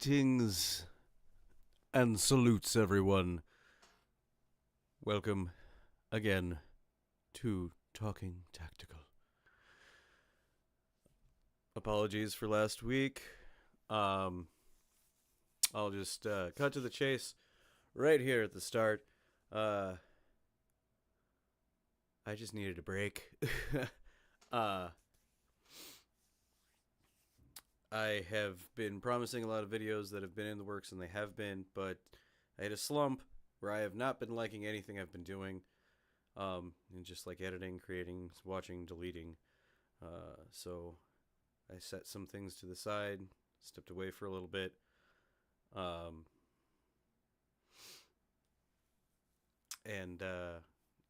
Greetings and salutes, everyone. Welcome again to Talking Tactical. Apologies for last week. I'll just cut to the chase right here at the start. I just needed a break. I have been promising a lot of videos that have been in the works, and they have been, but I had a slump where I have not been liking anything I've been doing, and just like editing, creating, watching, deleting. So I set some things to the side, stepped away for a little bit.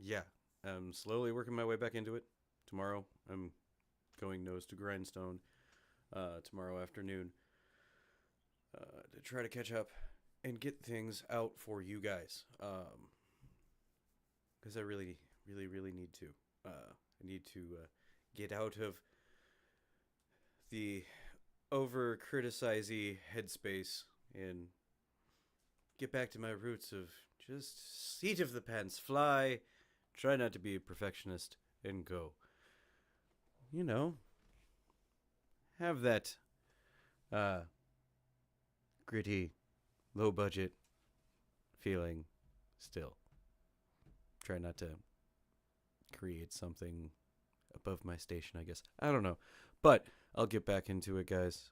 Yeah, I'm slowly working my way back into it. Tomorrow, I'm going nose to grindstone. Tomorrow afternoon to try to catch up and get things out for you guys, because I really need to. I need to get out of the over criticizey headspace and get back to my roots of just seat of the pants, fly, try not to be a perfectionist, and go. You know, have that gritty, low budget feeling still. Try not to create something above my station, I guess. I don't know. But I'll get back into it, guys.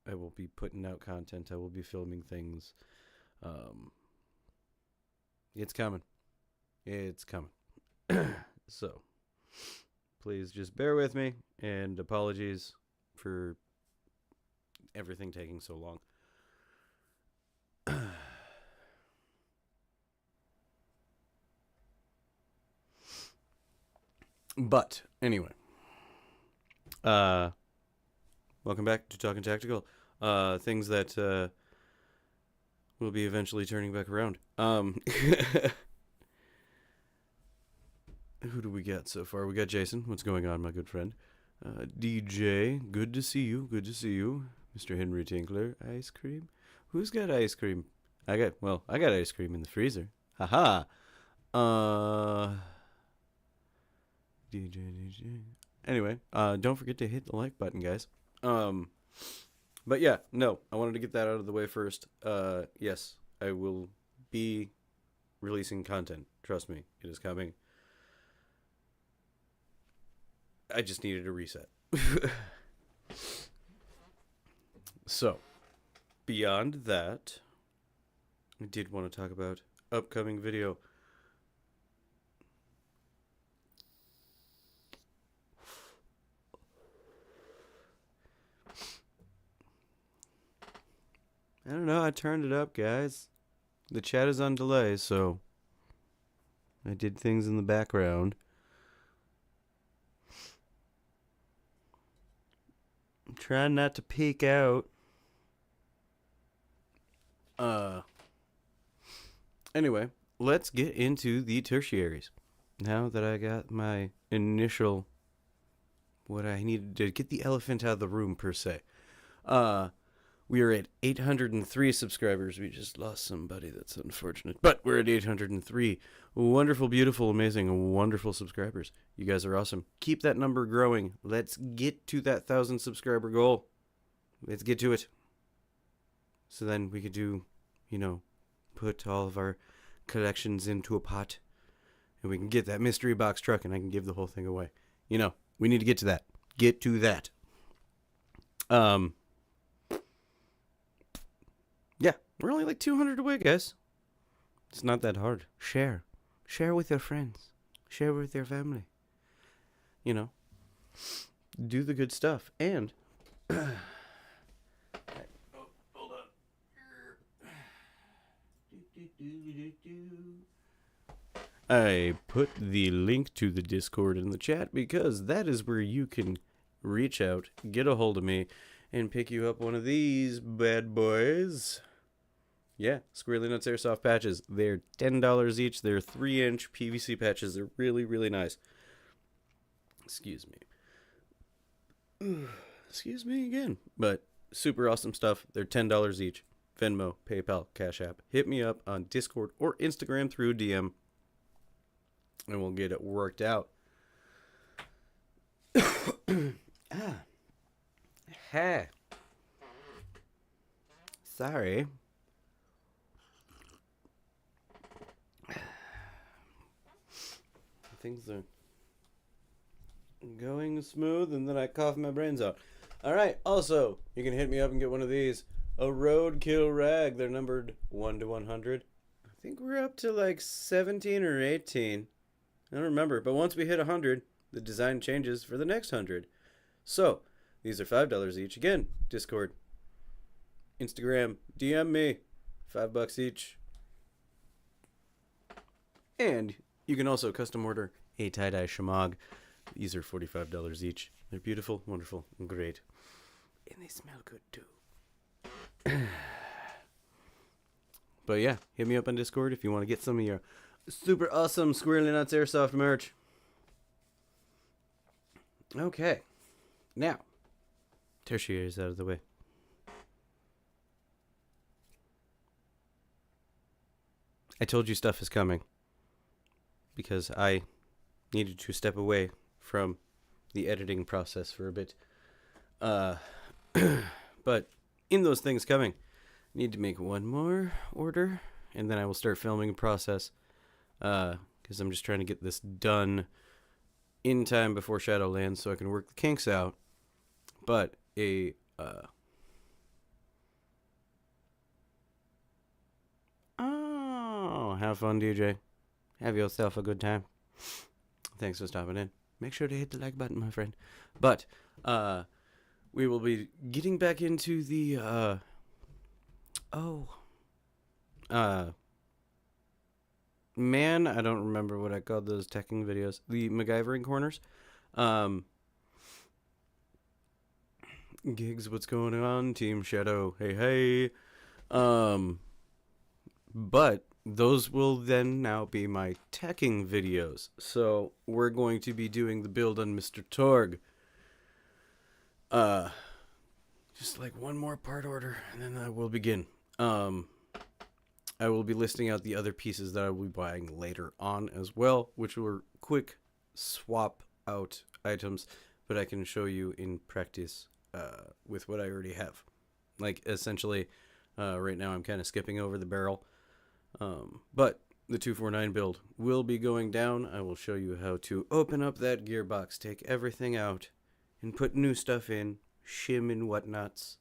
I will be putting out content. I will be filming things. It's coming. It's coming. So, please just bear with me, and apologies for everything taking so long. But anyway, welcome back to Talking Tactical. Things that will be eventually turning back around. Who do we got so far? We got Jason. What's going on, my good friend? DJ, good to see you. Good to see you. Mr. Henry Tinkler, ice cream. Who's got ice cream? I got ice cream in the freezer. Haha. DJ. Anyway, don't forget to hit the like button, guys. But yeah, no, I wanted to get that out of the way first. Yes, I will be releasing content. Trust me, it is coming. I just needed a reset. So, beyond that, I did want to talk about upcoming video. I don't know, I turned it up, guys. The chat is on delay, so I did things in the background. I'm trying not to peek out. Anyway, let's get into the tertiaries. Now that I got my initial, what I needed to get the elephant out of the room, per se. We are at 803 subscribers. We just lost somebody. That's unfortunate. But we're at 803. Wonderful, beautiful, amazing, wonderful subscribers. You guys are awesome. Keep that number growing. Let's get to that 1,000 subscriber goal. Let's get to it. So then we could do, put all of our collections into a pot. And we can get that mystery box truck and I can give the whole thing away. We need to get to that. Get to that. Yeah, we're only like 200 away, guys. It's not that hard. Share. Share with your friends. Share with your family. Do the good stuff. And hold on. I put the link to the Discord in the chat because that is where you can reach out, get a hold of me, and pick you up one of these bad boys. Yeah, Squirrely Nuts Airsoft patches. They're $10 each. They're 3-inch PVC patches. They're really, really nice. Excuse me. Excuse me again. But super awesome stuff. They're $10 each. Venmo, PayPal, Cash App. Hit me up on Discord or Instagram through DM, and we'll get it worked out. Hey. Sorry. Things are going smooth, and then I cough my brains out. Alright, also, you can hit me up and get one of these. A roadkill rag. They're numbered 1 to 100. I think we're up to like 17 or 18. I don't remember, but once we hit 100, the design changes for the next 100. So, these are $5 each. Again, Discord, Instagram, DM me. $5 each. And you can also custom order a tie-dye shamog. These are $45 each. They're beautiful, wonderful, and great. And they smell good too. But yeah, hit me up on Discord if you want to get some of your super awesome Squirrely Nuts Airsoft merch. Okay. Now, tertiary is out of the way. I told you stuff is coming because I needed to step away from the editing process for a bit. But in those things coming, I need to make one more order, and then I will start filming a process. Because I'm just trying to get this done in time before Shadowlands so I can work the kinks out. But have fun, DJ. Have yourself a good time. Thanks for stopping in. Make sure to hit the like button, my friend. But we will be getting back into the man, I don't remember what I called those teching videos. The MacGyvering corners. Gigs, what's going on? Team Shadow, hey. But those will then now be my teching videos. So we're going to be doing the build on Mr. Torg. Just like one more part order, and then I will begin. I will be listing out the other pieces that I will be buying later on as well, which were quick swap out items, but I can show you in practice with what I already have. Like, essentially, right now I'm kind of skipping over the barrel. But the 249 build will be going down. I will show you how to open up that gearbox, take everything out, and put new stuff in, shim and whatnots,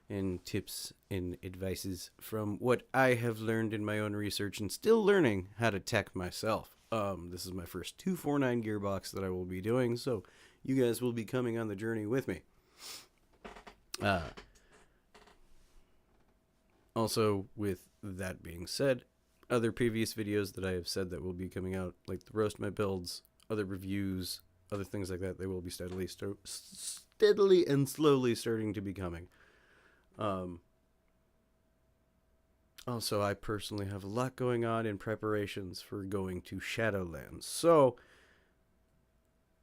and tips and advices from what I have learned in my own research and still learning how to tech myself. This is my first 249 gearbox that I will be doing, so you guys will be coming on the journey with me. Also, with that being said, other previous videos that I have said that will be coming out, like the roast my builds, other reviews, other things like that, they will be steadily and slowly starting to be coming. Also, I personally have a lot going on in preparations for going to Shadowlands. So,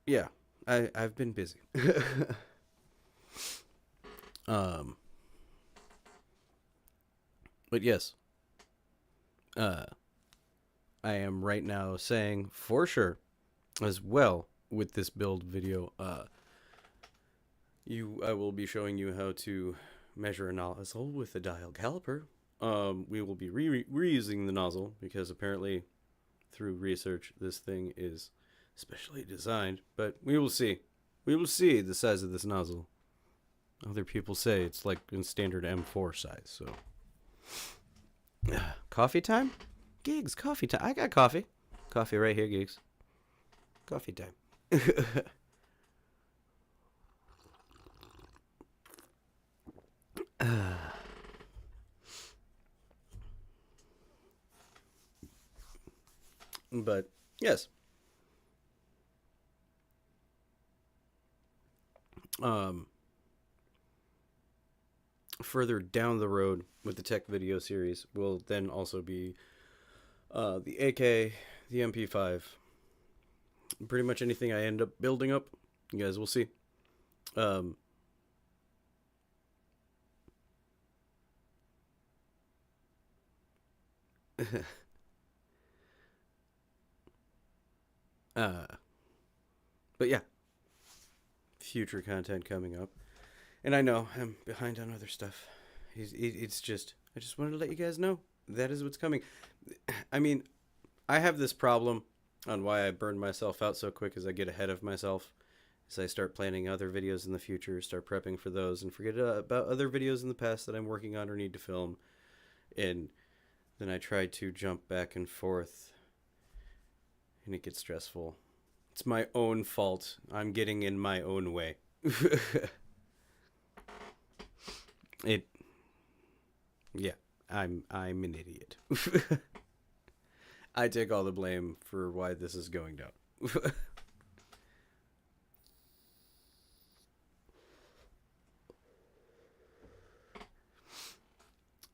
yeah, I've been busy. But yes, I am right now saying for sure as well with this build video, I will be showing you how to measure a nozzle with a dial caliper. We will be reusing the nozzle because apparently through research this thing is specially designed, but we will see. We will see the size of this nozzle. Other people say it's like in standard M4 size, so. Coffee time? Gigs, coffee time. I got coffee. Coffee right here, Gigs. Coffee time. But, yes. Further down the road with the tech video series will then also be the AK, the MP5, pretty much anything I end up building up. You guys will see. uh, but yeah, future content coming up. And I know I'm behind on other stuff. It's just, I just wanted to let you guys know that is what's coming. I mean, I have this problem on why I burn myself out so quick as I get ahead of myself. As I start planning other videos in the future, start prepping for those, and forget about other videos in the past that I'm working on or need to film. And then I try to jump back and forth, and it gets stressful. It's my own fault. I'm getting in my own way. it, yeah, I'm an idiot. I take all the blame for why this is going down.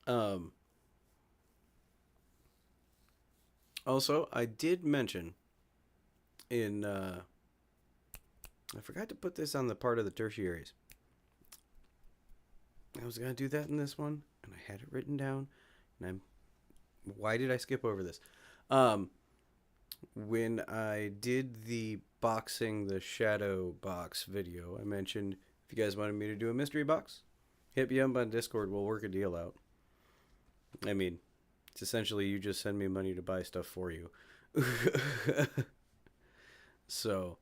um. Also, I did mention in I forgot to put this on the part of the tertiaries. I was gonna do that in this one, and I had it written down. And why did I skip over this? When I did the shadow box video, I mentioned if you guys wanted me to do a mystery box, hit me up on Discord. We'll work a deal out. I mean, it's essentially you just send me money to buy stuff for you. So,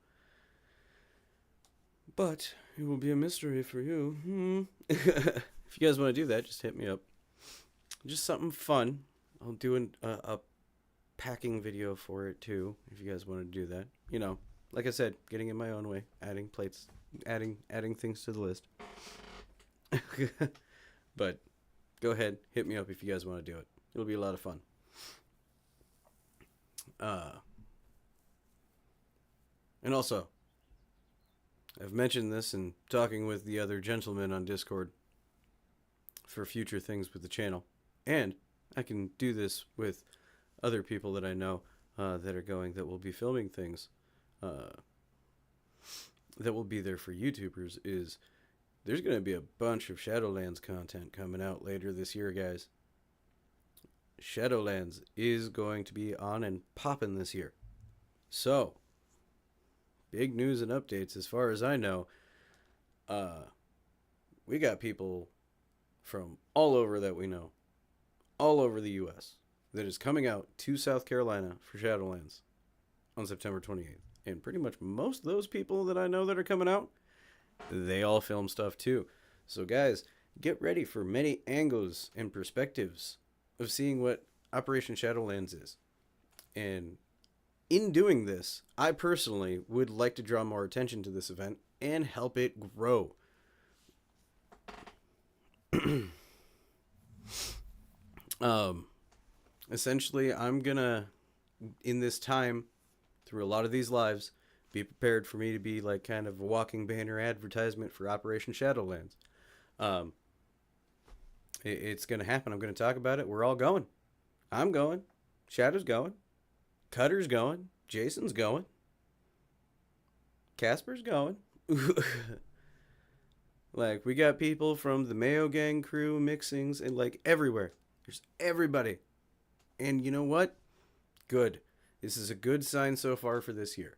but it will be a mystery for you. If you guys want to do that, just hit me up. Just something fun. I'll do a packing video for it too, if you guys want to do that. You know, like I said, getting in my own way, adding plates, adding things to the list. But go ahead, hit me up if you guys want to do it. It'll be a lot of fun. And also, I've mentioned this in talking with the other gentlemen on Discord for future things with the channel. And I can do this with other people that I know that will be filming things that will be there for YouTubers. Is there's going to be a bunch of Shadowlands content coming out later this year, guys. Shadowlands is going to be on and popping this year. So, big news and updates as far as I know. We got people from all over that we know, all over the U.S., that is coming out to South Carolina for Shadowlands on September 28th. And pretty much most of those people that I know that are coming out, they all film stuff too. So guys, get ready for many angles and perspectives of seeing what Operation Shadowlands is. And in doing this, I personally would like to draw more attention to this event and help it grow. Essentially, I'm gonna, in this time, through a lot of these lives, be prepared for me to be like kind of a walking banner advertisement for Operation Shadowlands. It's gonna happen. I'm gonna talk about it. We're all going. I'm going. Shadow's going. Cutter's going. Jason's going. Casper's going. Like, we got people from the Mayo Gang crew, mixings, and like everywhere. There's everybody. And you know what? Good. This is a good sign so far for this year.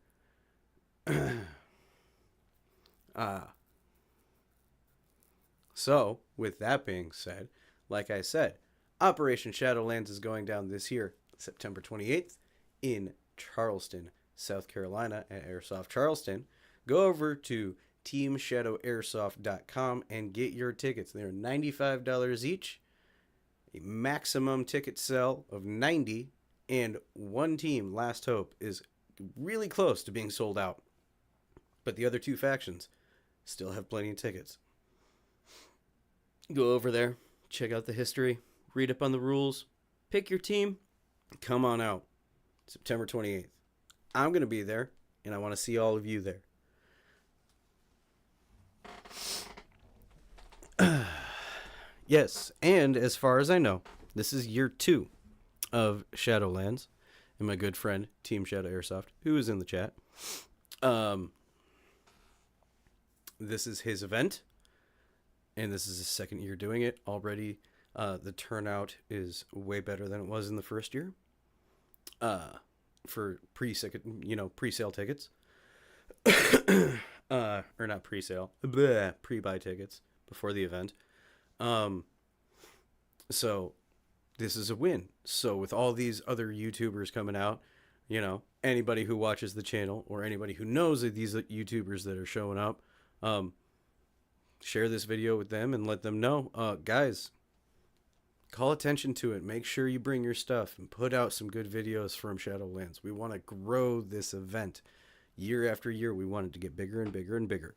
So, with that being said, like I said, Operation Shadowlands is going down this year, September 28th, in Charleston, South Carolina, at Airsoft Charleston. Go over to teamshadowairsoft.com and get your tickets. They're $95 each, a maximum ticket sell of 90, and one team, Last Hope, is really close to being sold out. But the other two factions still have plenty of tickets. Go over there, check out the history, read up on the rules, pick your team, come on out. September 28th. I'm going to be there, and I want to see all of you there. Yes, and as far as I know, this is year 2 of Shadowlands, and my good friend, Team Shadow Airsoft, who is in the chat. This is his event, and this is his second year doing it. Already, The turnout is way better than it was in the first year. For pre-sale tickets, or not pre-sale, pre-buy tickets before the event. So this is a win. So with all these other YouTubers coming out, anybody who watches the channel or anybody who knows of these YouTubers that are showing up, share this video with them and let them know, guys, call attention to it. Make sure you bring your stuff and put out some good videos from Shadowlands. We want to grow this event. Year after year, we want it to get bigger and bigger and bigger.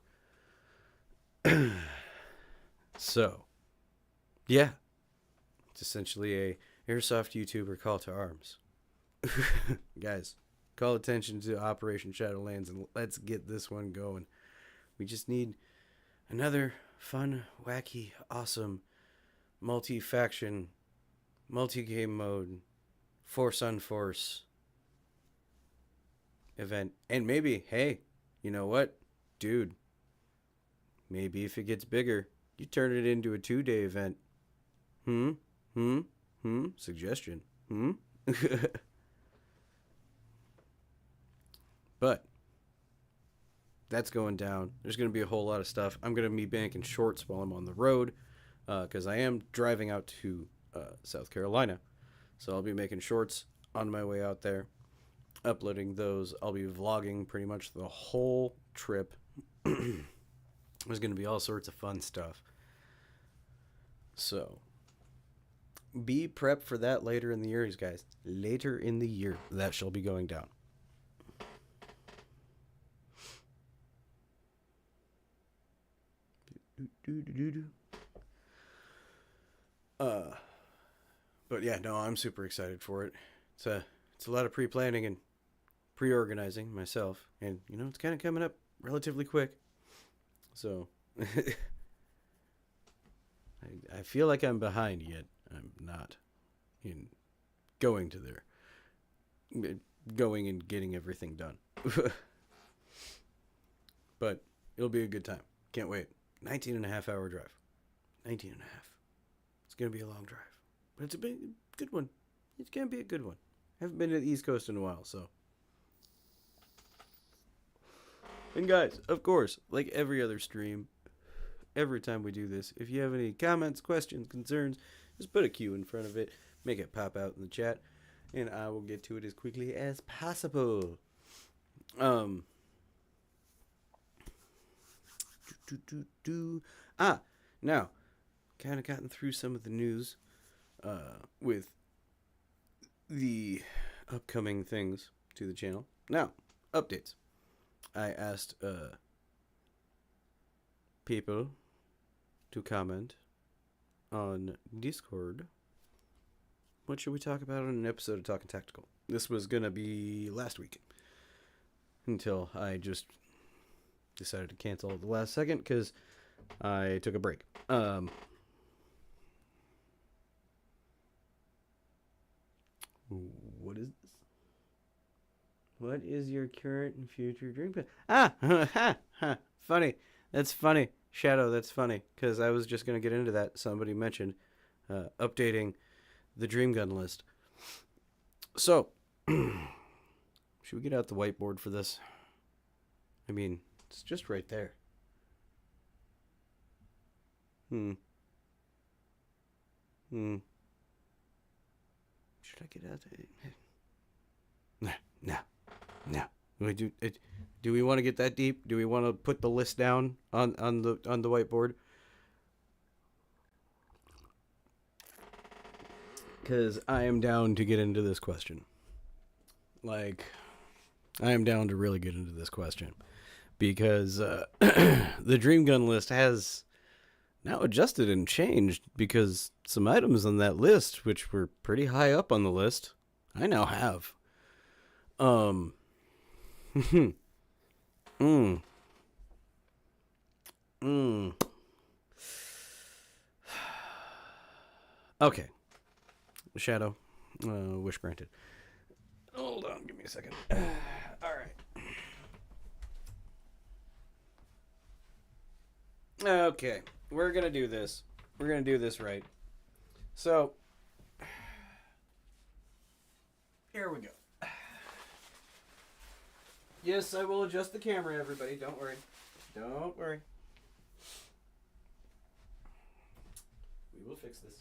So, yeah. It's essentially a Airsoft YouTuber call to arms. Guys, call attention to Operation Shadowlands and let's get this one going. We just need another fun, wacky, awesome, multi-faction, multi-game mode, force on force event. And maybe, hey, you know what? Dude, maybe if it gets bigger, you turn it into a 2-day event. Suggestion. But that's going down. There's going to be a whole lot of stuff. I'm going to be banking shorts while I'm on the road, because I am driving out to South Carolina. So I'll be making shorts on my way out there, uploading those. I'll be vlogging pretty much the whole trip. There's going to be all sorts of fun stuff. So be prepped for that later in the year, guys. Later in the year, that shall be going down. But yeah, no, I'm super excited for it. It's a lot of pre-planning and pre-organizing myself, and it's kind of coming up relatively quick. So I feel like I'm behind, yet I'm not in going to there, going and getting everything done. But it'll be a good time. Can't wait. 19.5-hour drive. 19.5. It's going to be a long drive. But it's a good one. It's going to be a good one. I haven't been to the East Coast in a while, so. And guys, of course, like every other stream, every time we do this, if you have any comments, questions, concerns, just put a Q in front of it. Make it pop out in the chat. And I will get to it as quickly as possible. Now, kind of gotten through some of the news with the upcoming things to the channel. Now, updates. I asked people to comment on Discord. What should we talk about on an episode of Talking Tactical? This was going to be last week, until I just decided to cancel at the last second because I took a break. What is this? What is your current and future dream plan? Funny. That's funny. Shadow, that's funny. Because I was just going to get into that. Somebody mentioned updating the dream gun list. So, should we get out the whiteboard for this? I mean, it's just right there. Should I get out there? No. Do we want to get that deep? Do we want to put the list down on the whiteboard? Because I am down to get into this question. Like, I am down to really get into this question. Because the Dream Gun list has now adjusted and changed, because some items on that list, which were pretty high up on the list, I now have. Okay. Shadow. Wish granted. Hold on, give me a second. Alright. Okay. We're gonna do this. We're gonna do this right. So, here we go. Yes, I will adjust the camera, everybody. Don't worry. Don't worry. We will fix this.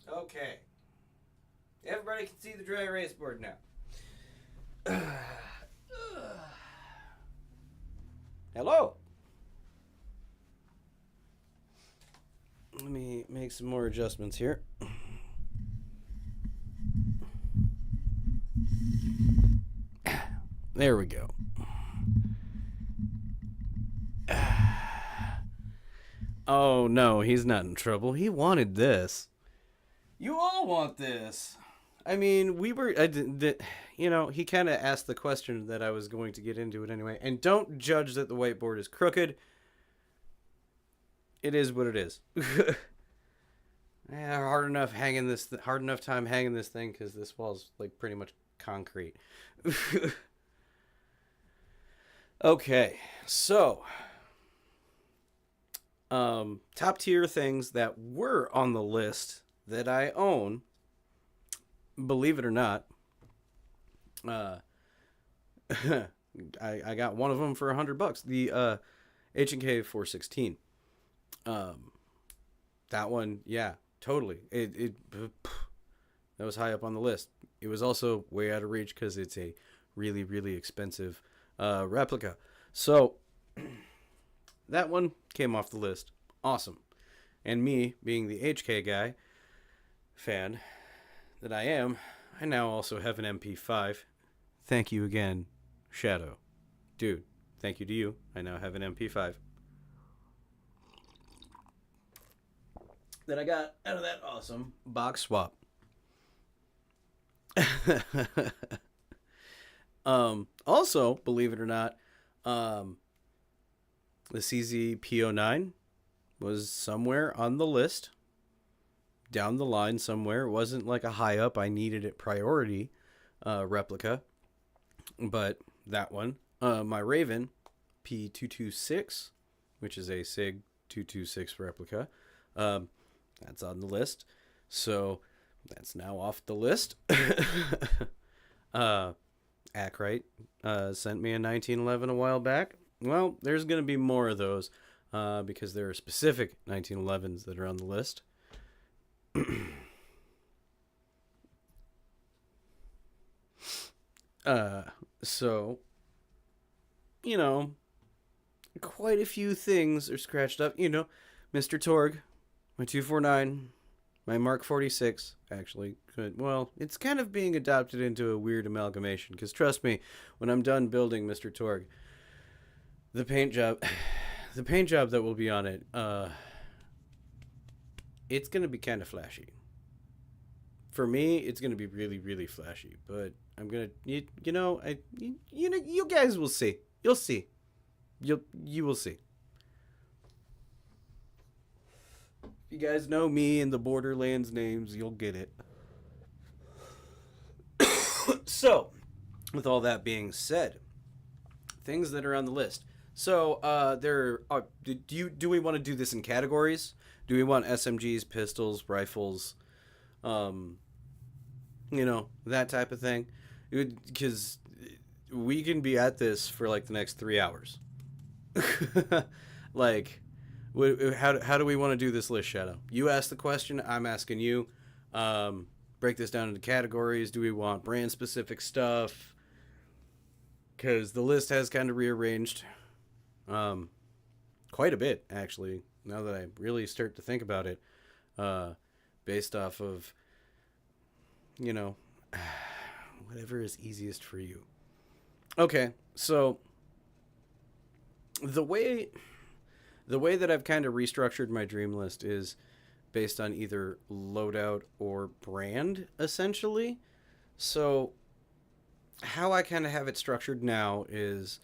Okay. Everybody can see the dry erase board now. Hello. Let me make some more adjustments here. There we go. Oh no, he's not in trouble. He wanted this. You all want this. I mean, he kind of asked the question that I was going to get into it anyway. And don't judge that the whiteboard is crooked. It is what it is. Hard enough time hanging this thing because this wall's like pretty much concrete. Okay, so top tier things that were on the list that I own, believe it or not, I got one of them for $100. The H&K 416. That one, yeah, totally. It that was high up on the list. It was also way out of reach because it's a really, really expensive replica. So that one came off the list. Awesome. And me, being the HK guy, fan that I am, I now also have an MP5. Thank you again, Shadow. Dude, thank you to you. I now have an MP5. That I got out of that awesome box swap. Also, believe it or not, the CZ-P09 was somewhere on the list, down the line somewhere. It wasn't like a high up, I needed it priority replica, but that one. My Raven P226, which is a SIG 226 replica, that's on the list. So that's now off the list. Acrite sent me a 1911 a while back. Well, there's going to be more of those because there are specific 1911s that are on the list. So, quite a few things are scratched up. Mr. Torg, my 249, my Mark 46, actually. Well, it's kind of being adopted into a weird amalgamation, because trust me, when I'm done building Mr. Torg, the paint job that will be on it, it's going to be kind of flashy. For me, it's going to be really, really flashy, but I'm going to, you guys will see. You'll see. You will see. If you guys know me and the Borderlands names, you'll get it. So, with all that being said, things that are on the list. So, do we want to do this in categories? Do we want SMGs, pistols, rifles, that type of thing? Because we can be at this for like the next 3 hours. Like, how do we want to do this list, Shadow? You asked the question, I'm asking you. Break this down into categories. Do we want brand specific stuff? Because the list has kind of rearranged quite a bit, actually, now that I really start to think about it, based off of, whatever is easiest for you. Okay, so the way that I've kind of restructured my dream list is based on either loadout or brand, essentially. So how I kind of have it structured now is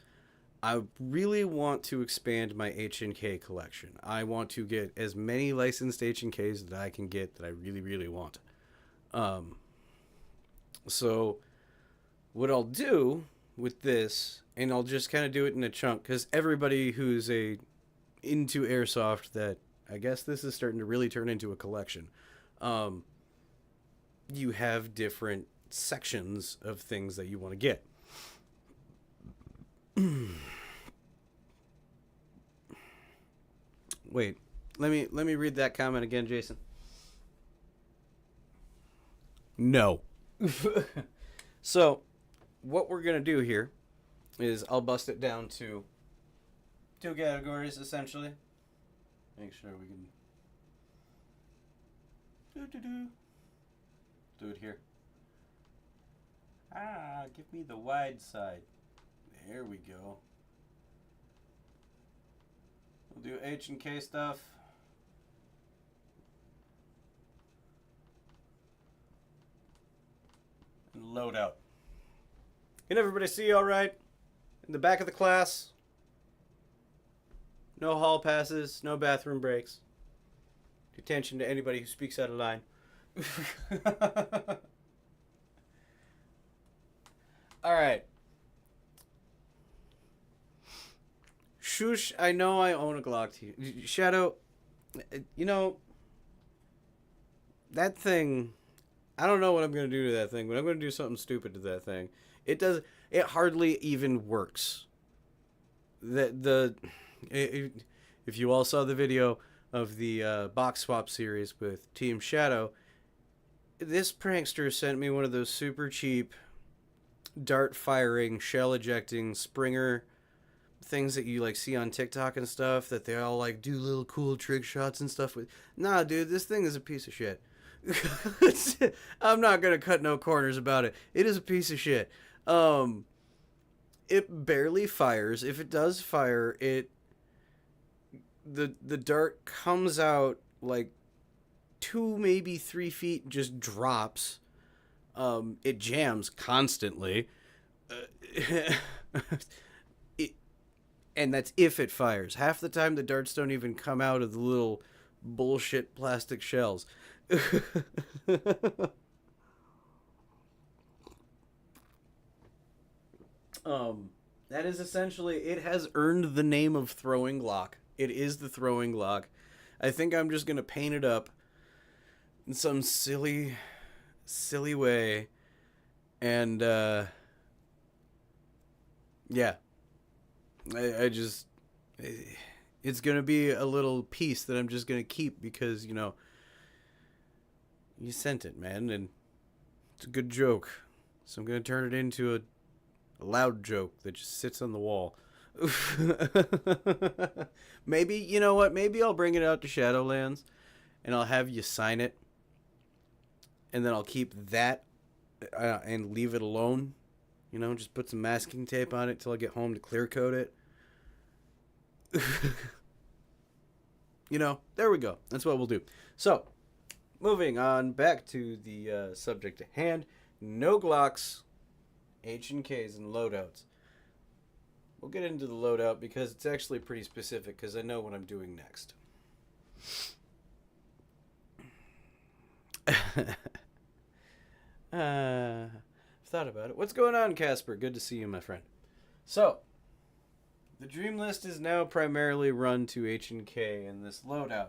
I really want to expand my H&K collection. I want to get as many licensed H&Ks that I can get that I really, really want. So what I'll do with this, and I'll just kind of do it in a chunk, because everybody who's into airsoft, that I guess this is starting to really turn into a collection. Um, you have different sections of things that you want to get. Wait, let me read that comment again, Jason. No. So, what we're gonna do here is I'll bust it down to two categories essentially. Make sure we can do it here. Give me the wide side. There we go. We'll do H and K stuff. And load out. Can everybody see all right? In the back of the class? No hall passes, no bathroom breaks. Attention to anybody who speaks out of line. All right. Shush, I know I own a Glock. Shadow, you know, that thing, I don't know what I'm going to do to that thing, but I'm going to do something stupid to that thing. It hardly even works. If you all saw the video of the box swap series with Team Shadow, this prankster sent me one of those super cheap dart firing, shell ejecting Springer things that you like see on TikTok and stuff, that they all like do little cool trick shots and stuff with. Nah, dude, this thing is a piece of shit. I'm not gonna cut no corners about it. It is a piece of shit. It barely fires. If it does fire, the dart comes out like 2, maybe 3 feet, just drops. It jams constantly. And that's if it fires. Half the time the darts don't even come out of the little bullshit plastic shells. That is essentially, it has earned the name of throwing Glock. It is the throwing Glock. I think I'm just gonna paint it up in some silly way, and yeah, I just, it's gonna be a little piece that I'm just gonna keep because, you know, you sent it, man, and it's a good joke, so I'm gonna turn it into a loud joke that just sits on the wall. Maybe, you know what, maybe I'll bring it out to Shadowlands and I'll have you sign it, and then I'll keep that and leave it alone. You know, just put some masking tape on it till I get home to clear coat it. You know, there we go. That's what we'll do. So, moving on back to the subject at hand. No Glocks, H and Ks, and loadouts. We'll get into the loadout because it's actually pretty specific because I know what I'm doing next. Thought about it. What's going on, Casper? Good to see you, my friend. So, the dream list is now primarily run to H and K in this loadout.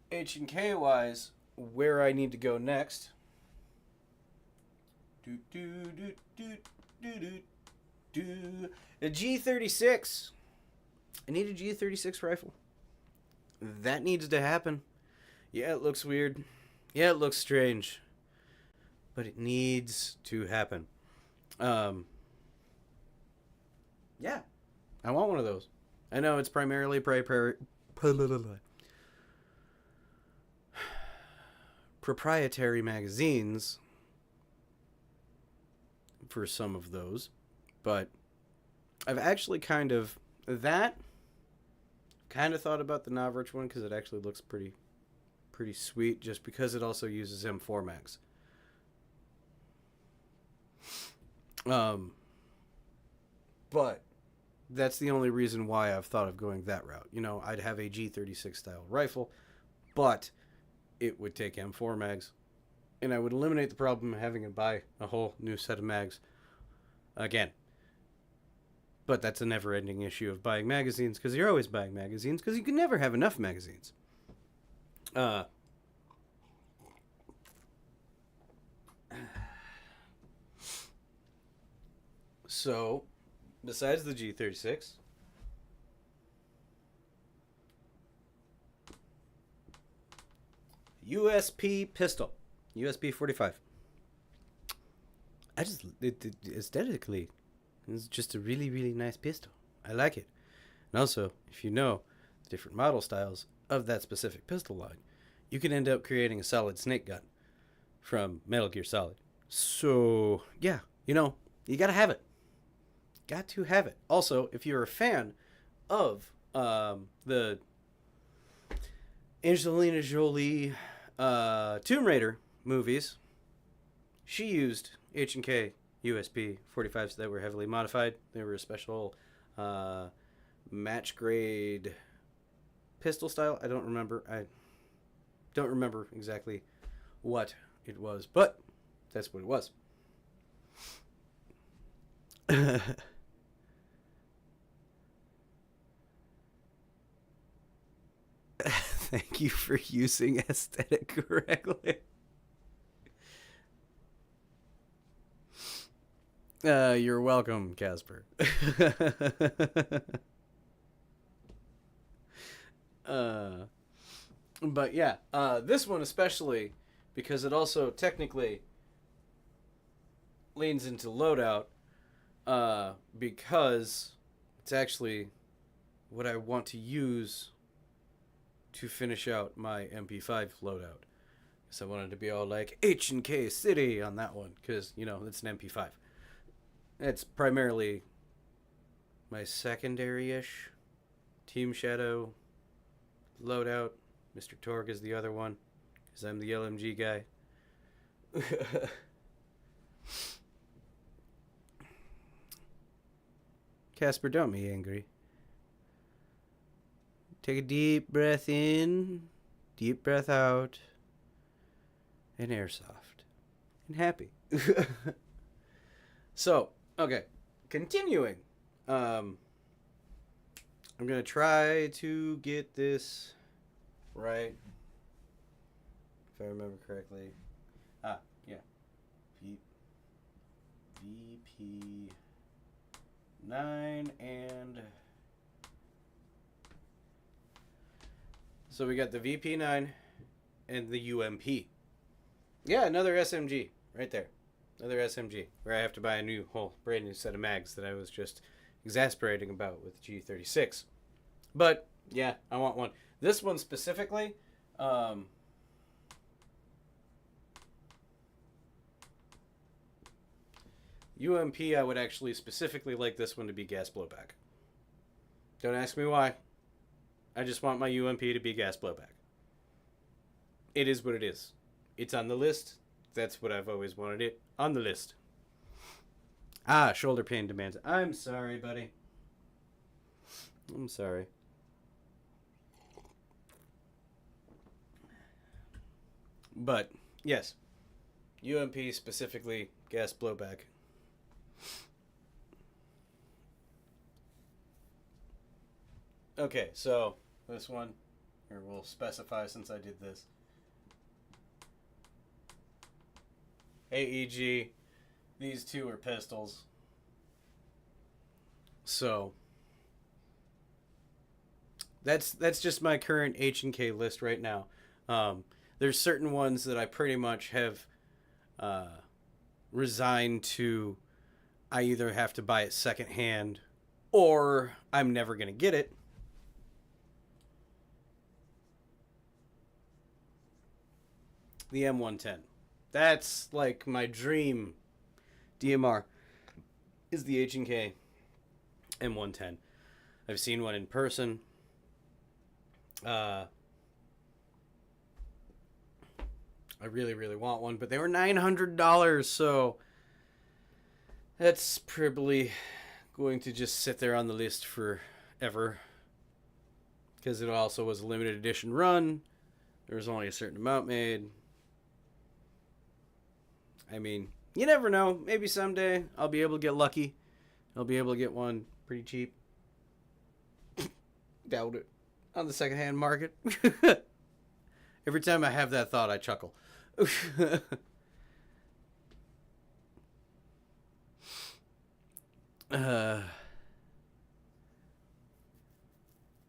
H and K wise, where I need to go next. A G36. I need a G36 rifle. That needs to happen. Yeah, it looks weird. Yeah, it looks strange. But it needs to happen. Yeah, I want one of those. I know it's primarily proprietary magazines for some of those, but I've actually kind of thought about the Navrich one because it actually looks pretty sweet, just because it also uses M4 mags. But that's the only reason why I've thought of going that route. You know, I'd have a G36 style rifle, but it would take M4 mags. and I would eliminate the problem of having to buy a whole new set of mags again. But that's a never-ending issue of buying magazines, because you're always buying magazines, because you can never have enough magazines. So, besides the G36, USP pistol, USP 45. Aesthetically, it's just a really, really nice pistol. I like it. And also, if you know the different model styles of that specific pistol line, you can end up creating a solid snake gun from Metal Gear Solid. So, yeah, you gotta have it. Got to have it. Also, if you're a fan of the Angelina Jolie Tomb Raider movies, she used H&K USP 45s that were heavily modified. They were a special match grade pistol style. I don't remember exactly what it was, but that's what it was. Thank you for using aesthetic correctly. You're welcome, Casper. But yeah, this one especially, because it also technically leans into loadout, because it's actually what I want to use to finish out my MP5 loadout. So I wanted to be all like H&K City on that one, because, it's an MP5. It's primarily my secondary-ish Team Shadow loadout. Mr. Torg is the other one, because I'm the LMG guy. Casper, don't be angry. Take a deep breath in, deep breath out, and airsoft. And happy. So, okay. Continuing. I'm going to try to get this right. If I remember correctly. Yeah. VP9 and... So we got the VP9 and the UMP. Yeah, another SMG right there. Another SMG where I have to buy a brand new set of mags that I was just exasperating about with G36. But yeah, I want one. This one specifically, UMP, I would actually specifically like this one to be gas blowback. Don't ask me why. I just want my UMP to be gas blowback. It is what it is. It's on the list. That's what I've always wanted it. On the list. Shoulder pain demands. I'm sorry, buddy. I'm sorry. But, yes. UMP specifically gas blowback. Okay, so this one, here we'll specify since I did this. AEG, these two are pistols. So that's just my current H&K list right now. There's certain ones that I pretty much have resigned to. I either have to buy it secondhand or I'm never going to get it. The M110. That's like my dream DMR is the H&K M110. I've seen one in person. I really, really want one, but they were $900, so that's probably going to just sit there on the list forever. Because it also was a limited edition run. There was only a certain amount made. I mean, you never know. Maybe someday I'll be able to get lucky. I'll be able to get one pretty cheap. Doubt it. On the secondhand market. Every time I have that thought, I chuckle. uh,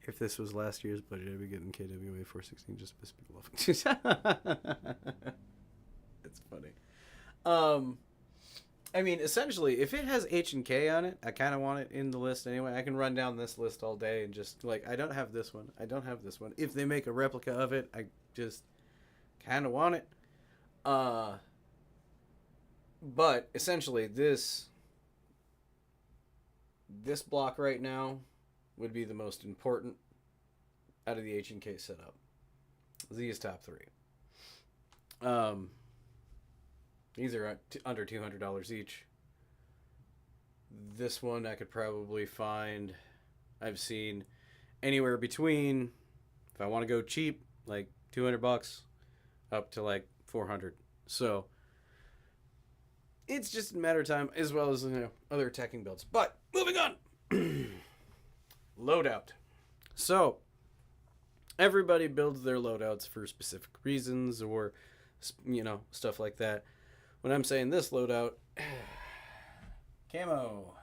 if this was last year's budget, I'd be getting KWA 416 just to piss people off. It's funny. I mean, essentially, if it has H and K on it, I kind of want it in the list anyway. I can run down this list all day and just, like, I don't have this one. I don't have this one. If they make a replica of it, I just kind of want it. But essentially, this block right now would be the most important out of the H and K setup. These top three. These are under $200 each. This one I could probably find. I've seen anywhere between, if I want to go cheap, like $200 up to like $400. So it's just a matter of time, as well as, you know, other attacking builds. But moving on. Loadout. So everybody builds their loadouts for specific reasons, or, you know, stuff like that. When I'm saying this loadout, camo.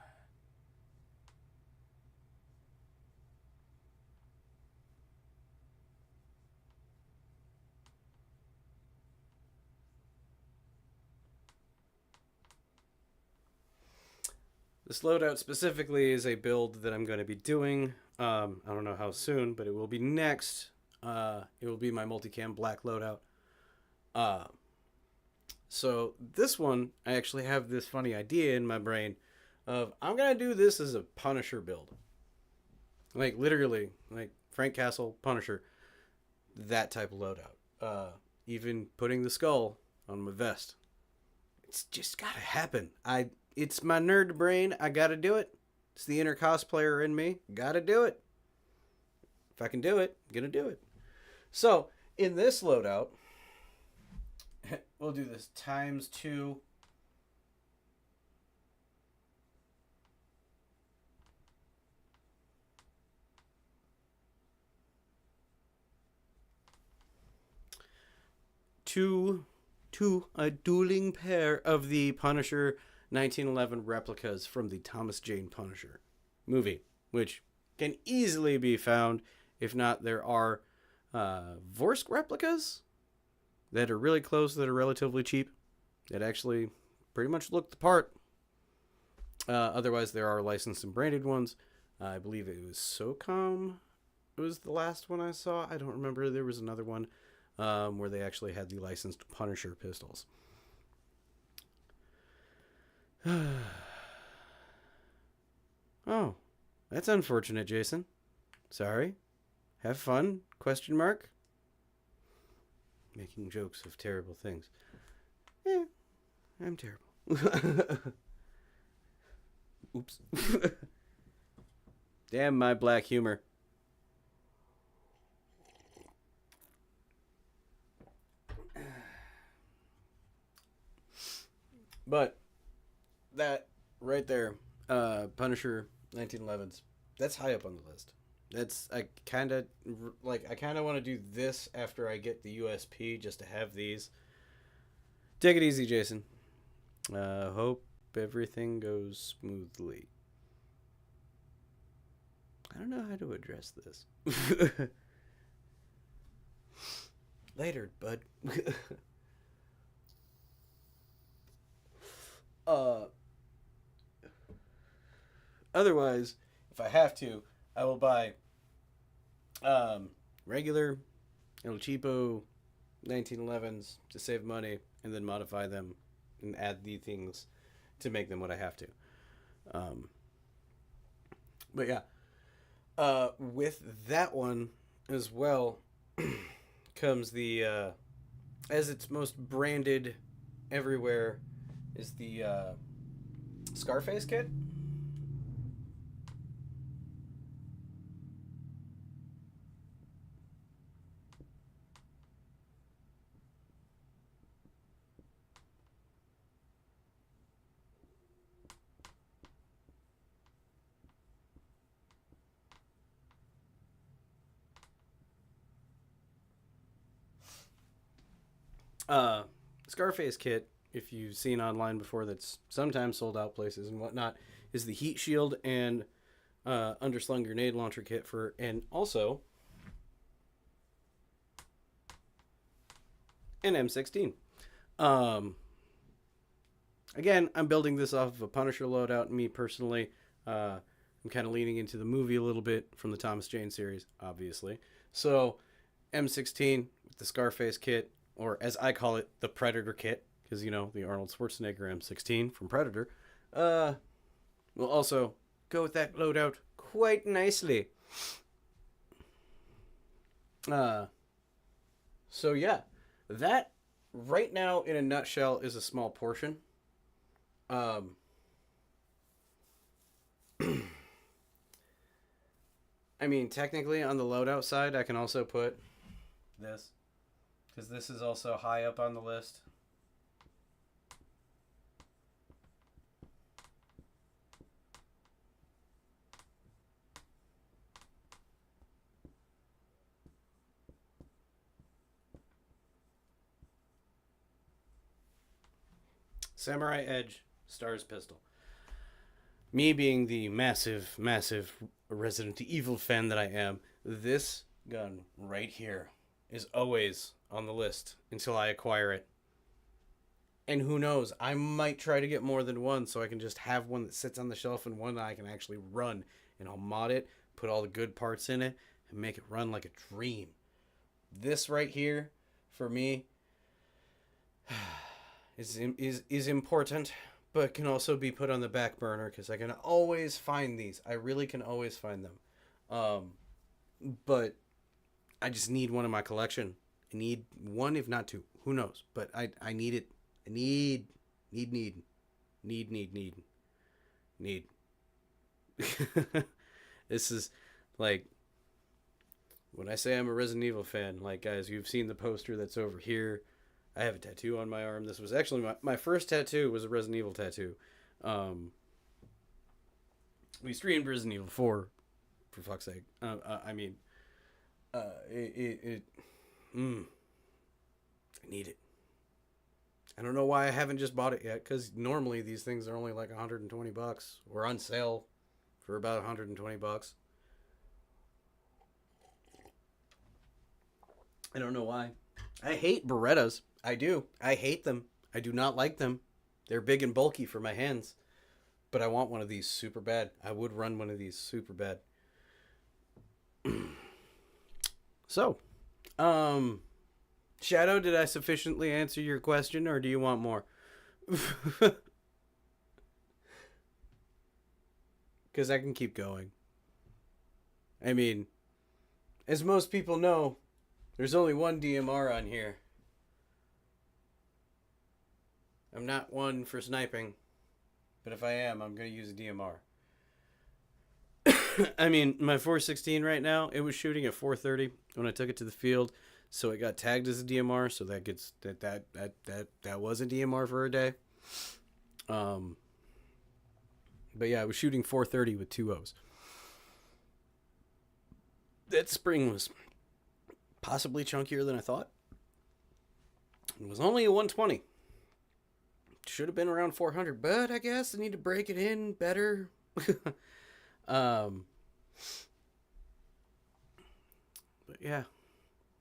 This loadout specifically is a build that I'm going to be doing. I don't know how soon, but it will be next. It will be my multicam black loadout. So this one, I actually have this funny idea in my brain of, I'm going to do this as a Punisher build. Like, literally, like Frank Castle, Punisher, that type of loadout. Even putting the skull on my vest. It's just got to happen. It's my nerd brain. I got to do it. It's the inner cosplayer in me. Got to do it. If I can do it, I'm going to do it. So, in this loadout, we'll do this times 2. A dueling pair of the Punisher 1911 replicas from the Thomas Jane Punisher movie, which can easily be found. If not, there are Vorsk replicas that are really close, that are relatively cheap, that actually pretty much look the part. Otherwise, there are licensed and branded ones. I believe it was SOCOM. It was the last one I saw. I don't remember. There was another one where they actually had the licensed Punisher pistols. Oh, that's unfortunate, Jason. Sorry. Have fun? Question mark. Making jokes of terrible things. I'm terrible. Oops. Damn my black humor. But that right there, Punisher 1911s, that's high up on the list. I kind of want to do this after I get the USP, just to have these. Take it easy, Jason. Hope everything goes smoothly. I don't know how to address this. Later, bud. Otherwise, if I have to, I will buy regular El Cheapo 1911s to save money, and then modify them and add the things to make them what I have to. But yeah, with that one as well comes the as it's most branded everywhere is the Scarface kit. Uh, Scarface kit, if you've seen online before, that's sometimes sold out places and whatnot, is the heat shield and underslung grenade launcher kit for, and also an M16. Um, Again, I'm building this off of a Punisher loadout. Me personally, I'm kind of leaning into the movie a little bit from the Thomas Jane series, obviously. So, M16 with the Scarface kit, or as I call it, the Predator kit, because you know the Arnold Schwarzenegger M16 from Predator, will also go with that loadout quite nicely. Uh, so yeah, that right now in a nutshell is a small portion. Um, I mean, technically on the loadout side, I can also put this because this is also high up on the list. Samurai Edge Stars pistol. Me being the massive, massive Resident Evil fan that I am, this gun right here is always on the list until I acquire it. And who knows, I might try to get more than one so I can just have one that sits on the shelf and one that I can actually run. And I'll mod it, put all the good parts in it, and make it run like a dream. This right here, for me, is important, but can also be put on the back burner because I can always find these. I really can always find them. But I just need one in my collection. I need one, if not two. Who knows? But I need it. I need. This is like when I say I'm a Resident Evil fan, like guys, you've seen the poster that's over here. I have a tattoo on my arm. This was actually my first tattoo was a Resident Evil tattoo. We streamed Resident Evil 4, for fuck's sake. I mean, I need it. I don't know why I haven't just bought it yet, because normally these things are only like $120 or on sale for about $120. I don't know why. I hate Berettas. I do. I hate them. I do not like them. They're big and bulky for my hands. But I want one of these super bad. I would run one of these super bad. So, Shadow, did I sufficiently answer your question, or do you want more? Because I can keep going. I mean, as most people know, there's only one DMR on here. I'm not one for sniping, but if I am, I'm going to use a DMR. I mean, my 416 right now, it was shooting at 430 when I took it to the field, so it got tagged as a DMR, so that gets that was a DMR for a day. But yeah, I was shooting 430 with 2 O's. That spring was possibly chunkier than I thought. It was only a 120. Should have been around 400, but I guess I need to break it in better. But yeah,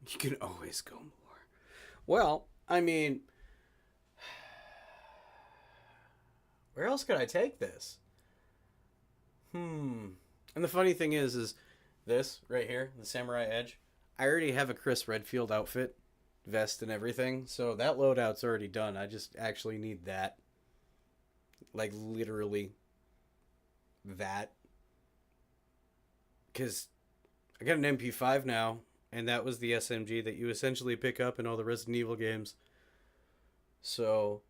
you can always go more. Well, I mean, where else could I take this? And the funny thing is this right here, the Samurai Edge. I already have a Chris Redfield outfit, vest and everything, so that loadout's already done. I just actually need that. Like, literally that. Because I got an MP5 now, and that was the SMG that you essentially pick up in all the Resident Evil games. So,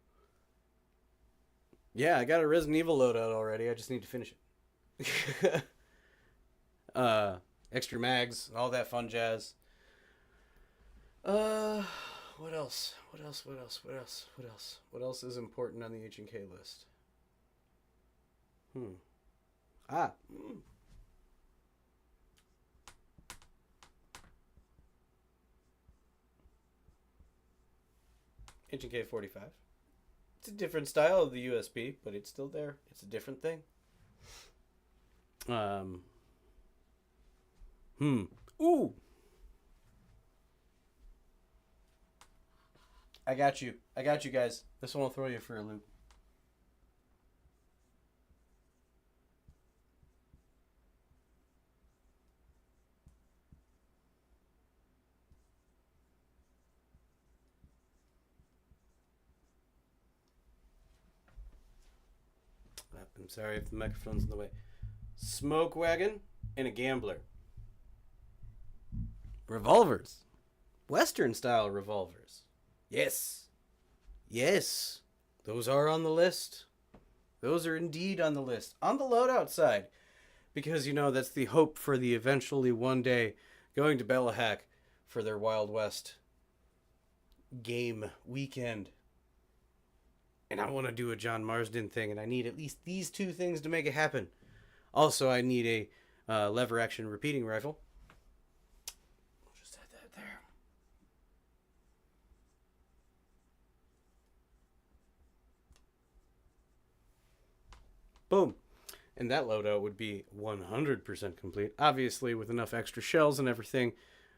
yeah, I got a Resident Evil loadout already. I just need to finish it. Extra mags, all that fun jazz. What else? What else is important on the H&K list? K45. It's a different style of the USB, but it's still there. It's a different thing. Um. Ooh. I got you. I got you guys. This one will throw you for a loop. I'm sorry if the microphone's in the way. Smoke wagon and a gambler. Revolvers. Western style revolvers. Yes. Yes. Those are on the list. Those are indeed on the list. On the loadout side. Because, you know, that's the hope for the eventually one day going to Bellahack for their Wild West game weekend. And I want to do a John Marsden thing, and I need at least these two things to make it happen. Also, I need a lever action repeating rifle. I'll just add that there. Boom. And that loadout would be 100% complete. Obviously, with enough extra shells and everything,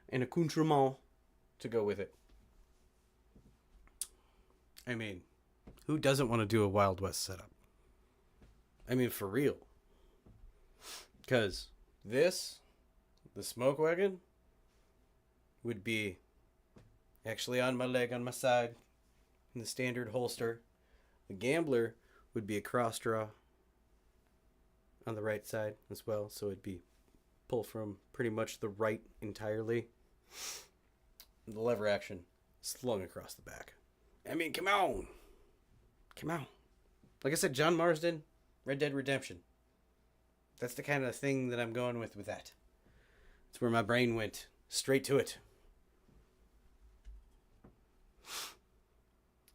and accoutrement to go with it. I mean, who doesn't want to do a Wild West setup? I mean, for real. Because this, the smoke wagon, would be actually on my leg, on my side, in the standard holster. The gambler would be a cross draw on the right side as well, so it'd be pull from pretty much the right entirely. The lever action slung across the back. I mean, come on. Come on. Like I said, John Marsden, Red Dead Redemption. That's the kind of thing that I'm going with that. That's where my brain went. Straight to it.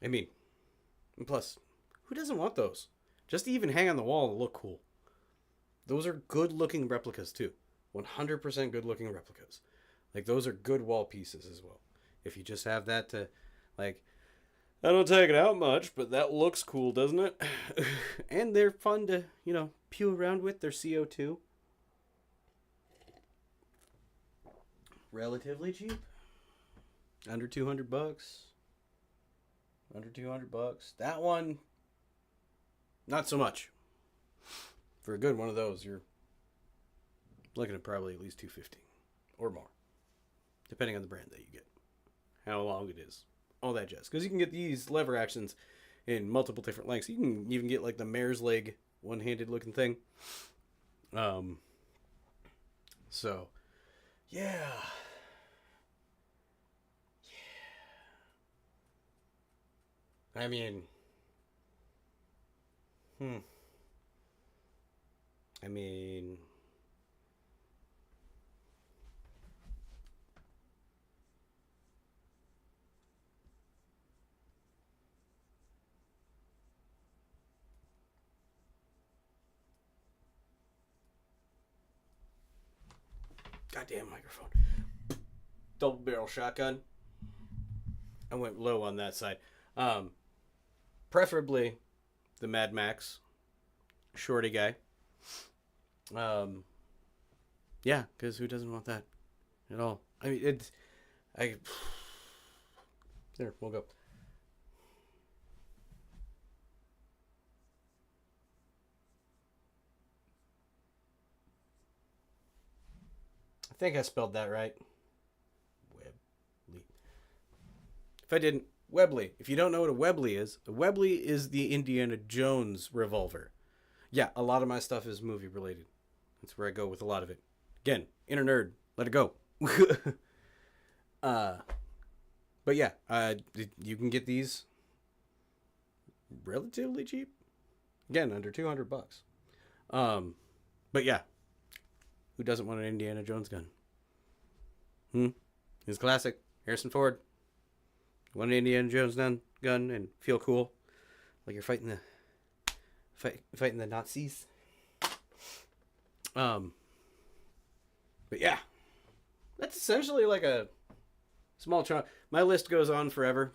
I mean, and plus, who doesn't want those? Just to even hang on the wall and look cool. Those are good-looking replicas, too. 100% good-looking replicas. Like, those are good wall pieces as well. If you just have that to, like, I don't take it out much, but that looks cool, doesn't it? And they're fun to, you know, pew around with. They're CO2. Relatively cheap. Under $200. Under $200. That one, not so much. For a good one of those, you're looking at probably at least $250 or more, depending on the brand that you get, how long it is, all that jazz. Because you can get these lever actions in multiple different lengths. You can even get like the mare's leg, one-handed looking thing. So, yeah. I mean, I mean, goddamn microphone. Double barrel shotgun. I went low on that side. Preferably the Mad Max shorty guy. Yeah, because who doesn't want that at all? I mean, there, we'll go. I think I spelled that right. Webley. If I didn't, Webley. If you don't know what a Webley is, a Webley is the Indiana Jones revolver. Yeah, a lot of my stuff is movie related. That's where I go with a lot of it. Again, inner nerd. Let it go. But yeah, you can get these relatively cheap. Again, under $200. But yeah, who doesn't want an Indiana Jones gun? It's classic. Harrison Ford. Want an Indiana Jones gun and feel cool, like you're fighting the Nazis. But yeah, that's essentially like a small chunk. My list goes on forever.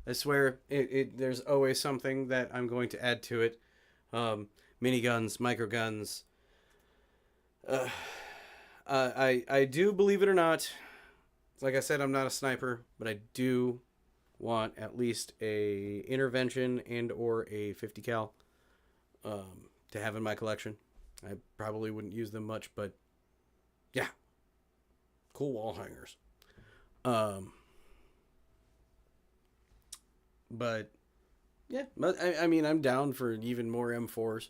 I swear, there's always something that I'm going to add to it. Miniguns, microguns. Uh, I do, believe it or not, like I said, I'm not a sniper, but I do want at least a intervention and or a 50 cal to have in my collection. I probably wouldn't use them much, but yeah, cool wall hangers. But yeah, I mean, I'm down for even more M4s.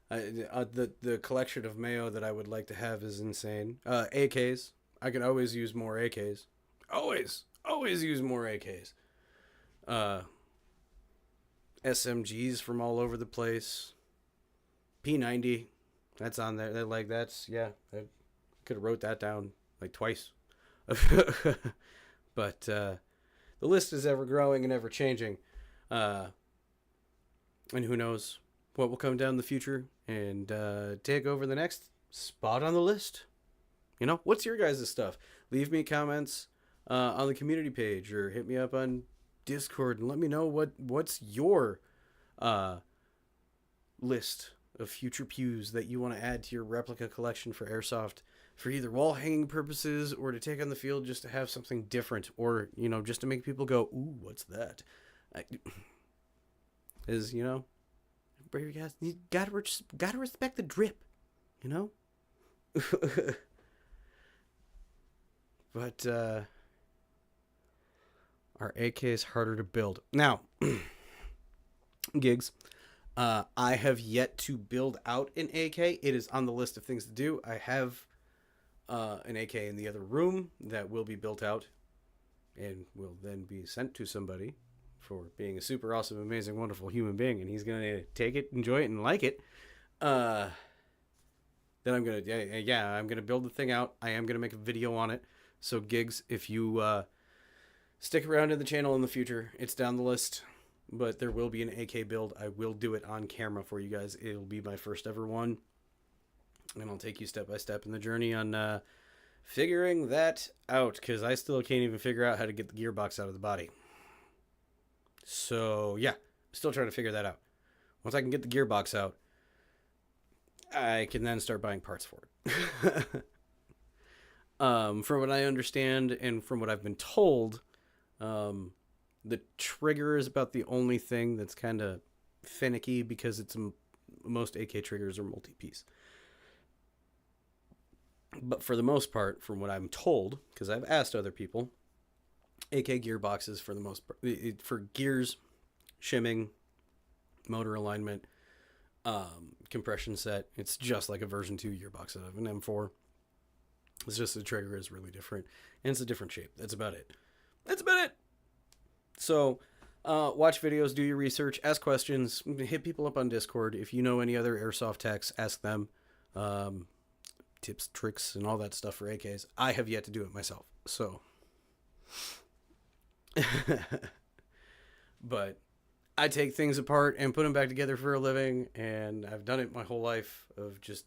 The collection of Mayo that I would like to have is insane. AKs. I could always use more AKs. Always use more AKs. SMGs from all over the place. P90. That's on there. Like that's yeah. I could have wrote that down like twice. But the list is ever growing and ever changing. And who knows what will come down in the future and take over the next spot on the list. You know, what's your guys' stuff? Leave me comments on the community page or hit me up on Discord and let me know what's your list of future pews that you want to add to your replica collection for Airsoft for either wall hanging purposes or to take on the field just to have something different or, you know, just to make people go, ooh, what's that? Is, you know, you gotta respect the drip, you know? But our AK is harder to build. Now, gigs, I have yet to build out an AK. It is on the list of things to do. I have an AK in the other room that will be built out and will then be sent to somebody for being a super awesome, amazing, wonderful human being, and he's gonna take it, enjoy it, and like it. Then I'm gonna build the thing out. I am gonna make a video on it. So gigs, if you stick around in the channel in the future, it's down the list. But there will be an AK build. I will do it on camera for you guys. It'll be my first ever one. And I'll take you step by step in the journey on figuring that out. Because I still can't even figure out how to get the gearbox out of the body. So, yeah. Still trying to figure that out. Once I can get the gearbox out, I can then start buying parts for it. From what I understand and from what I've been told, the trigger is about the only thing that's kind of finicky because most AK triggers are multi-piece. But for the most part, from what I'm told, because I've asked other people, AK gearboxes for the most part, for gears, shimming, motor alignment, compression set, it's just like a version 2 gearbox of an M4. It's just the trigger is really different, and it's a different shape. That's about it. So, watch videos, do your research, ask questions, hit people up on Discord. If you know any other airsoft techs, ask them. Tips, tricks, and all that stuff for AKs. I have yet to do it myself, so. But I take things apart and put them back together for a living, and I've done it my whole life of just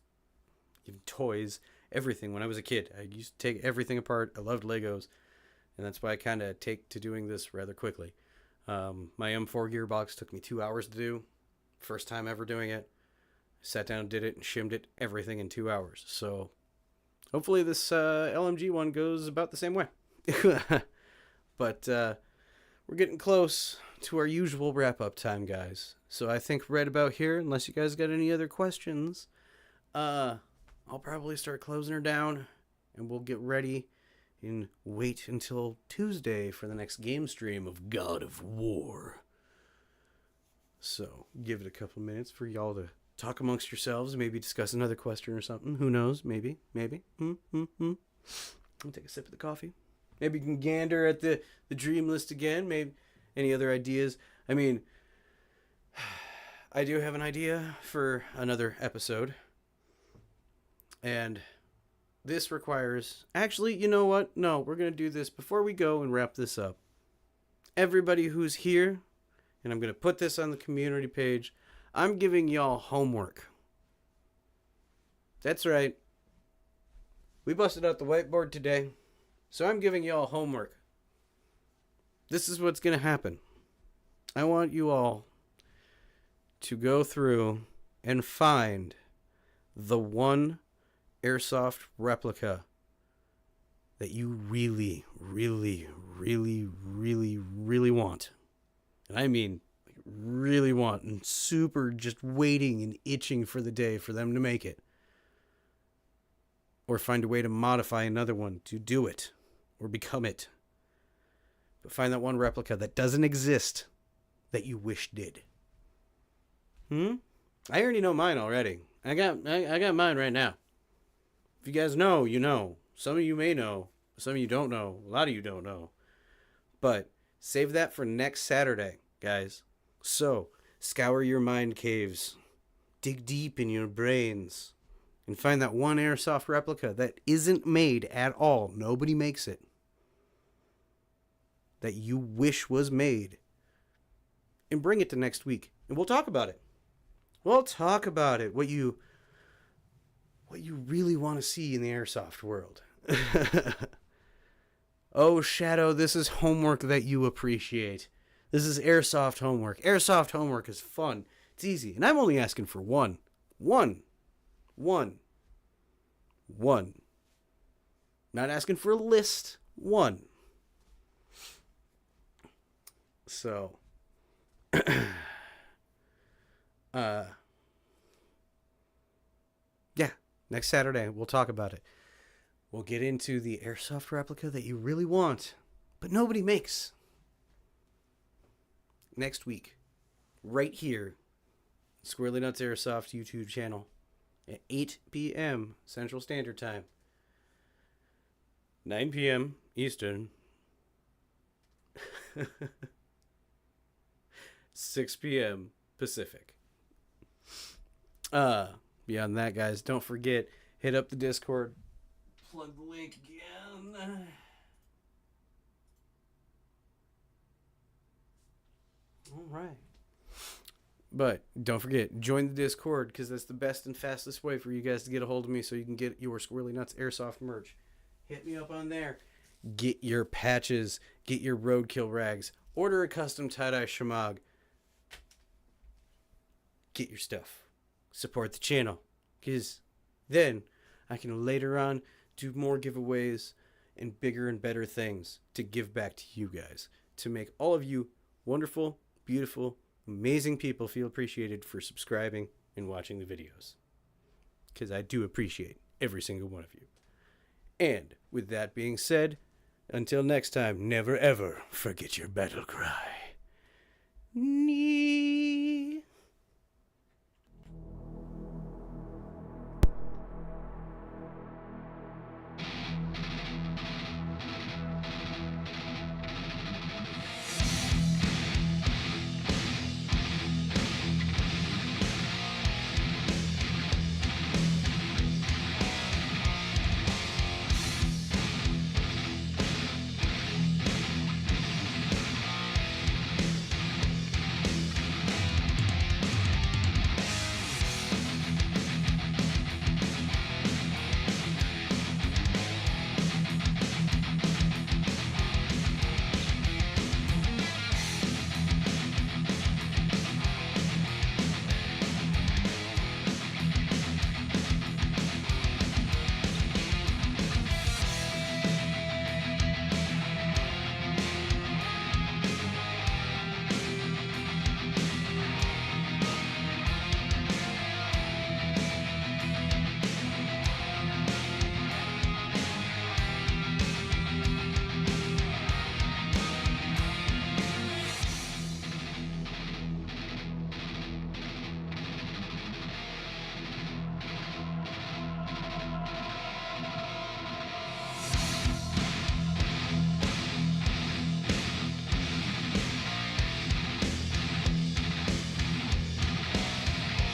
toys, everything. When I was a kid, I used to take everything apart. I loved Legos, and that's why I kind of take to doing this rather quickly. My M4 gearbox took me 2 hours to do. First time ever doing it. Sat down, did it, and shimmed it, everything in 2 hours. So hopefully this LMG one goes about the same way. But we're getting close to our usual wrap-up time, guys. So I think right about here, unless you guys got any other questions, I'll probably start closing her down, and we'll get ready and wait until Tuesday for the next game stream of God of War. So give it a couple minutes for y'all to talk amongst yourselves, maybe discuss another question or something. Who knows? Maybe. I'll take a sip of the coffee. Maybe you can gander at the dream list again. Maybe any other ideas. I mean, I do have an idea for another episode. And this requires... Actually, you know what? No, we're going to do this before we go and wrap this up. Everybody who's here, and I'm going to put this on the community page, I'm giving y'all homework. That's right. We busted out the whiteboard today, so I'm giving y'all homework. This is what's going to happen. I want you all to go through and find the one Airsoft replica that you really, really, really, really, really want. And I mean, really want, and super just waiting and itching for the day for them to make it. Or find a way to modify another one to do it or become it. But find that one replica that doesn't exist that you wish did. I already know mine already. I got mine right now. If you guys know, you know. Some of you may know. Some of you don't know. A lot of you don't know. But save that for next Saturday, guys. So, scour your mind caves. Dig deep in your brains. And find that one Airsoft replica that isn't made at all. Nobody makes it. That you wish was made. And bring it to next week. And we'll talk about it. We'll talk about it. What you really want to see in the Airsoft world. Oh, Shadow, this is homework that you appreciate. This is Airsoft homework. Airsoft homework is fun. It's easy. And I'm only asking for one. One. Not asking for a list. One. So, yeah, next Saturday we'll talk about it. We'll get into the Airsoft replica that you really want, but nobody makes. Next week, right here, Squirrely Nuts Airsoft YouTube channel at 8 p.m. Central Standard Time, 9 p.m. Eastern, 6 p.m. Pacific. Beyond that, guys, don't forget, hit up the Discord. Plug the link again. All right. But don't forget, join the Discord, because that's the best and fastest way for you guys to get a hold of me so you can get your Squirrely Nuts Airsoft merch. Hit me up on there. Get your patches. Get your roadkill rags. Order a custom tie-dye shamag. Get your stuff. Support the channel. Because then I can later on do more giveaways and bigger and better things to give back to you guys. To make all of you wonderful, beautiful, amazing people feel appreciated for subscribing and watching the videos. Because I do appreciate every single one of you. And with that being said, until next time, never ever forget your battle cry.